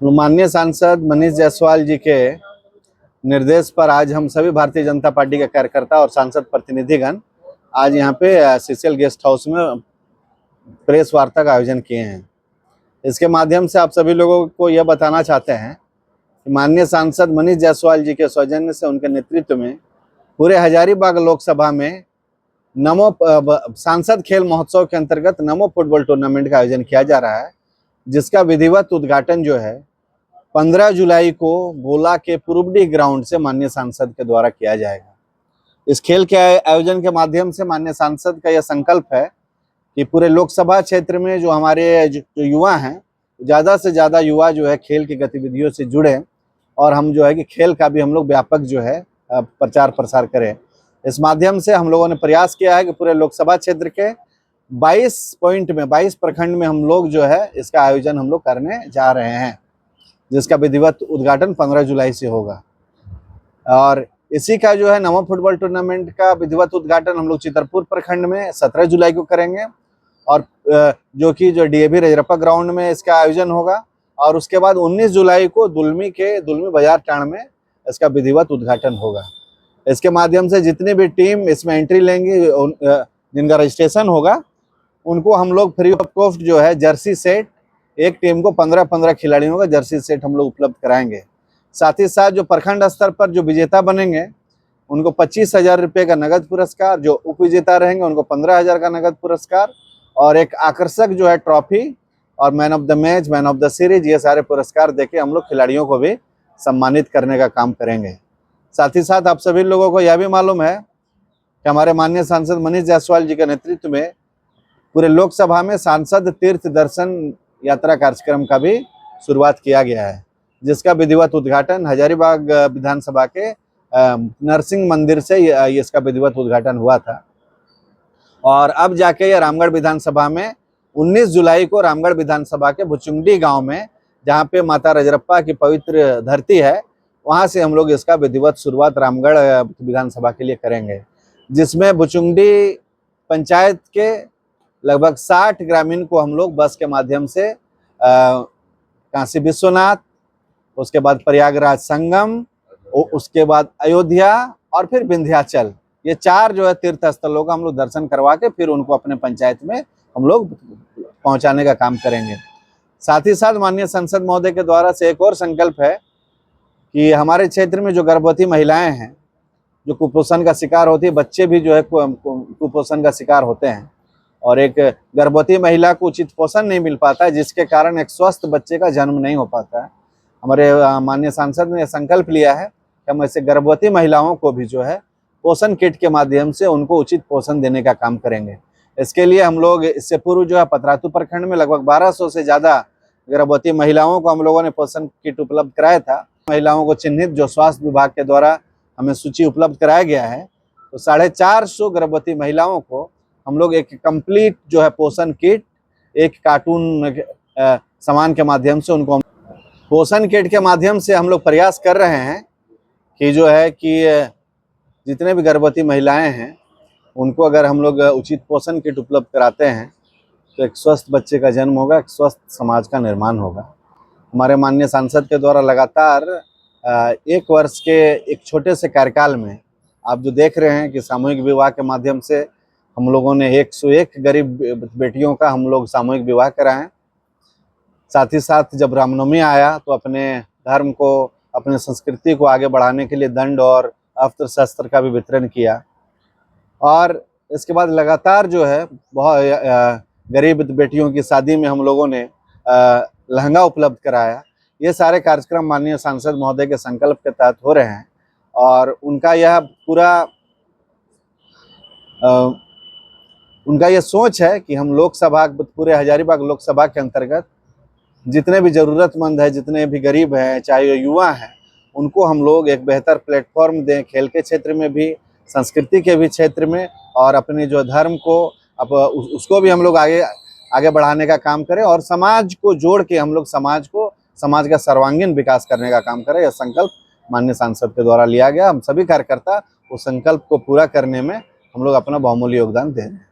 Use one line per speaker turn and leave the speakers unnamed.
माननीय सांसद मनीष जायसवाल जी के निर्देश पर आज हम सभी भारतीय जनता पार्टी के कार्यकर्ता और सांसद प्रतिनिधिगण आज यहाँ पे सीसीएल गेस्ट हाउस में प्रेस वार्ता का आयोजन किए हैं। इसके माध्यम से आप सभी लोगों को यह बताना चाहते हैं कि माननीय सांसद मनीष जायसवाल जी के सौजन्य से, उनके नेतृत्व में पूरे हजारीबाग लोकसभा में नमो सांसद खेल महोत्सव के अंतर्गत नमो फुटबॉल टूर्नामेंट का आयोजन किया जा रहा है, जिसका विधिवत उद्घाटन जो है 15 जुलाई को गोला के पूर्वडी ग्राउंड से माननीय सांसद के द्वारा किया जाएगा। इस खेल के आयोजन के माध्यम से माननीय सांसद का यह संकल्प है कि पूरे लोकसभा क्षेत्र में जो हमारे जो युवा हैं, ज़्यादा से ज़्यादा युवा जो है खेल की गतिविधियों से जुड़े और हम जो है कि खेल का भी हम लोग व्यापक जो है प्रचार प्रसार करें। इस माध्यम से हम लोगों ने प्रयास किया है कि पूरे लोकसभा क्षेत्र के 22 प्रखंड में हम लोग जो है इसका आयोजन हम लोग करने जा रहे हैं, जिसका विधिवत उद्घाटन 15 जुलाई से होगा। और इसी का जो है नमो फुटबॉल टूर्नामेंट का विधिवत उद्घाटन हम लोग चितरपुर प्रखंड में 17 जुलाई को करेंगे, और जो कि डीएवी रजरप्पा ग्राउंड में इसका आयोजन होगा। और उसके बाद 19 जुलाई को दुलमी बाजार टाण में इसका विधिवत उद्घाटन होगा। इसके माध्यम से जितनी भी टीम इसमें एंट्री लेंगी, जिनका रजिस्ट्रेशन होगा, उनको हम लोग फ्री ऑफ कॉस्ट जो है जर्सी सेट, एक टीम को 15-15 खिलाड़ियों का जर्सी सेट हम लोग उपलब्ध कराएंगे। साथ ही साथ जो प्रखंड स्तर पर जो विजेता बनेंगे उनको 25,000 रुपये का नगद पुरस्कार, जो उप विजेता रहेंगे उनको 15,000 का नगद पुरस्कार, और एक आकर्षक जो है ट्रॉफी और man of the match, man of the series, ये सारे पुरस्कार देके हम लोग खिलाड़ियों को भी सम्मानित करने का काम करेंगे। साथ ही साथ आप सभी लोगों को यह भी मालूम है कि हमारे माननीय सांसद मनीष जायसवाल जी के नेतृत्व में पूरे लोकसभा में सांसद तीर्थ दर्शन यात्रा कार्यक्रम का भी शुरुआत किया गया है, जिसका विधिवत उद्घाटन हजारीबाग विधानसभा के नरसिंह मंदिर से इसका विधिवत उद्घाटन हुआ था। और अब जाके ये रामगढ़ विधानसभा में 19 जुलाई को रामगढ़ विधानसभा के भुचुंडी गांव में, जहां पे माता रजरप्पा की पवित्र धरती है, वहां से हम लोग इसका विधिवत शुरुआत रामगढ़ विधानसभा के लिए करेंगे, जिसमें भुचुंडी पंचायत के लगभग 60 ग्रामीण को हम लोग बस के माध्यम से काशी विश्वनाथ, उसके बाद प्रयागराज संगम, उसके बाद अयोध्या और फिर विंध्याचल, ये 4 जो है तीर्थ स्थलों का हम लोग दर्शन करवा के फिर उनको अपने पंचायत में हम लोग पहुंचाने का काम करेंगे। साथ ही साथ माननीय संसद महोदय के द्वारा से एक और संकल्प है कि हमारे क्षेत्र में जो गर्भवती महिलाएं हैं, जो कुपोषण का शिकार होती है, बच्चे भी जो है कुपोषण का शिकार होते हैं, और एक गर्भवती महिला को उचित पोषण नहीं मिल पाता है, जिसके कारण एक स्वस्थ बच्चे का जन्म नहीं हो पाता है। हमारे माननीय सांसद ने संकल्प लिया है कि हम ऐसे गर्भवती महिलाओं को भी जो है पोषण किट के माध्यम से उनको उचित पोषण देने का काम करेंगे। इसके लिए हम लोग इससे पूर्व जो है पतरातू प्रखंड में लगभग 1200 से ज़्यादा गर्भवती महिलाओं को हम लोगों ने पोषण किट उपलब्ध कराया था। महिलाओं को चिन्हित जो स्वास्थ्य विभाग के द्वारा हमें सूची उपलब्ध कराया गया है, तो 450 गर्भवती महिलाओं को हम लोग एक कंप्लीट जो है पोषण किट, एक कार्टून सामान के माध्यम से उनको पोषण किट के माध्यम से हम लोग प्रयास कर रहे हैं कि जो है कि जितने भी गर्भवती महिलाएं हैं उनको अगर हम लोग उचित पोषण किट उपलब्ध कराते हैं तो एक स्वस्थ बच्चे का जन्म होगा, एक स्वस्थ समाज का निर्माण होगा। हमारे माननीय सांसद के द्वारा लगातार 1 वर्ष के एक छोटे से कार्यकाल में आप जो देख रहे हैं कि सामूहिक विवाह के माध्यम से हम लोगों ने 101 गरीब बेटियों का हम लोग सामूहिक विवाह कराएं। साथ ही साथ जब रामनवमी आया तो अपने धर्म को, अपने संस्कृति को आगे बढ़ाने के लिए दंड और अस्त्र शस्त्र का भी वितरण किया। और इसके बाद लगातार जो है बहुत गरीब बेटियों की शादी में हम लोगों ने लहंगा उपलब्ध कराया। ये सारे कार्यक्रम माननीय सांसद महोदय के संकल्प के तहत हो रहे हैं, और उनका यह सोच है कि हम लोकसभा, पूरे हजारीबाग लोकसभा के अंतर्गत जितने भी ज़रूरतमंद है, जितने भी गरीब हैं, चाहे युवा हैं, उनको हम लोग एक बेहतर प्लेटफॉर्म दें, खेल के क्षेत्र में भी, संस्कृति के भी क्षेत्र में, और अपने जो धर्म को उसको भी हम लोग आगे बढ़ाने का काम करें, और समाज को जोड़ के हम लोग समाज का सर्वांगीण विकास करने का काम करें। यह संकल्प माननीय सांसद के द्वारा लिया गया। हम सभी कार्यकर्ता उस संकल्प को पूरा करने में हम लोग अपना बहुमूल्य योगदान दे रहे हैं।